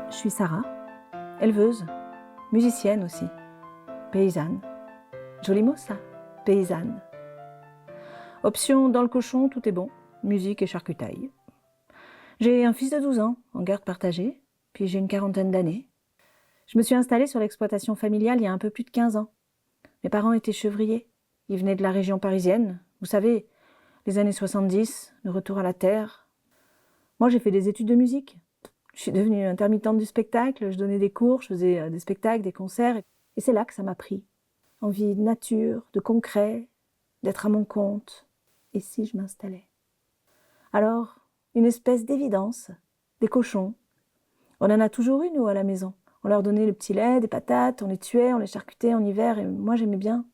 Je suis Sarah, éleveuse, musicienne aussi, paysanne. Joli mot ça, paysanne. Option dans le cochon, tout est bon, musique et charcutaille. J'ai un fils de 12 ans, en garde partagée, puis j'ai une quarantaine d'années. Je me suis installée sur l'exploitation familiale il y a un peu plus de 15 ans. Mes parents étaient chevriers, ils venaient de la région parisienne, vous savez, les années 70, le retour à la terre. Moi j'ai fait des études de musique. Je suis devenue intermittente du spectacle, je donnais des cours, je faisais des spectacles, des concerts. Et c'est là que ça m'a pris. Envie de nature, de concret, d'être à mon compte. Et si je m'installais? Alors, une espèce d'évidence, des cochons. On en a toujours eu, nous, à la maison. On leur donnait le petit lait, des patates, on les tuait, on les charcutait en hiver, et moi j'aimais bien.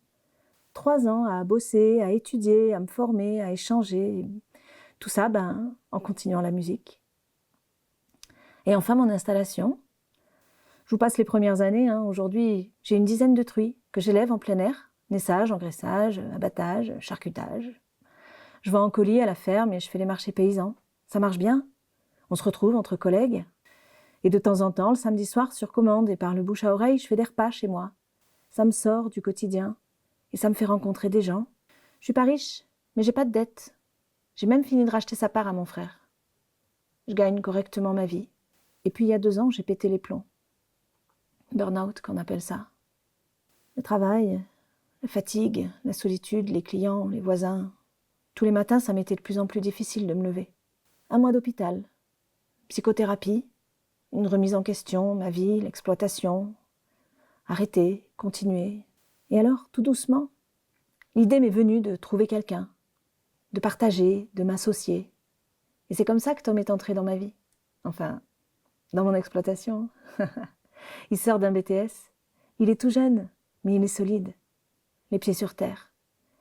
3 ans à bosser, à étudier, à me former, à échanger. Tout ça, en continuant la musique. Et enfin, mon installation. Je vous passe les premières années. Aujourd'hui, j'ai une dizaine de truies que j'élève en plein air. Naissage, engraissage, abattage, charcutage. Je vais en colis à la ferme et je fais les marchés paysans. Ça marche bien. On se retrouve entre collègues. Et de temps en temps, le samedi soir, sur commande et par le bouche à oreille, je fais des repas chez moi. Ça me sort du quotidien et ça me fait rencontrer des gens. Je suis pas riche, mais j'ai pas de dette. J'ai même fini de racheter sa part à mon frère. Je gagne correctement ma vie. Et puis il y a 2 ans, j'ai pété les plombs. Burn-out, qu'on appelle ça. Le travail, la fatigue, la solitude, les clients, les voisins. Tous les matins, ça m'était de plus en plus difficile de me lever. 1 mois d'hôpital, psychothérapie, une remise en question, ma vie, l'exploitation. Arrêter, continuer. Et alors, tout doucement, l'idée m'est venue de trouver quelqu'un, de partager, de m'associer. Et c'est comme ça que Tom est entré dans ma vie. Enfin, dans mon exploitation. Il sort d'un BTS. Il est tout jeune, mais il est solide. Les pieds sur terre.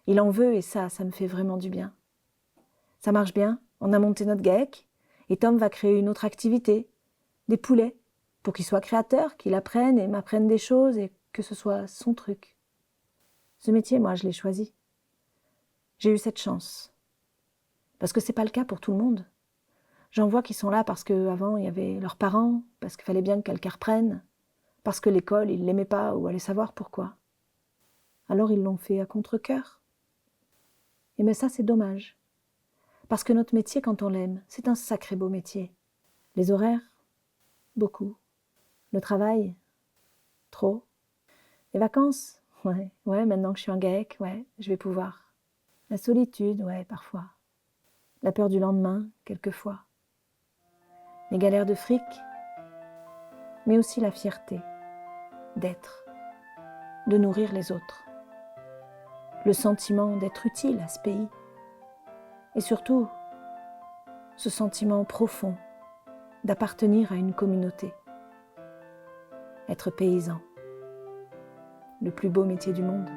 Il en veut et ça me fait vraiment du bien. Ça marche bien, on a monté notre GAEC et Tom va créer une autre activité, des poulets, pour qu'il soit créateur, qu'il apprenne et m'apprenne des choses et que ce soit son truc. Ce métier, moi, je l'ai choisi. J'ai eu cette chance. Parce que c'est pas le cas pour tout le monde. J'en vois qui sont là parce qu'avant, il y avait leurs parents, parce qu'il fallait bien que quelqu'un reprenne, parce que l'école, ils l'aimaient pas ou allaient savoir pourquoi. Alors ils l'ont fait à contre-cœur. Et mais ça, c'est dommage. Parce que notre métier, quand on l'aime, c'est un sacré beau métier. Les horaires, beaucoup. Le travail, trop. Les vacances, ouais, maintenant que je suis en GAEC, ouais, je vais pouvoir. La solitude, ouais, parfois. La peur du lendemain, quelquefois. Les galères de fric, mais aussi la fierté d'être, de nourrir les autres. Le sentiment d'être utile à ce pays. Et surtout, ce sentiment profond d'appartenir à une communauté. Être paysan, le plus beau métier du monde.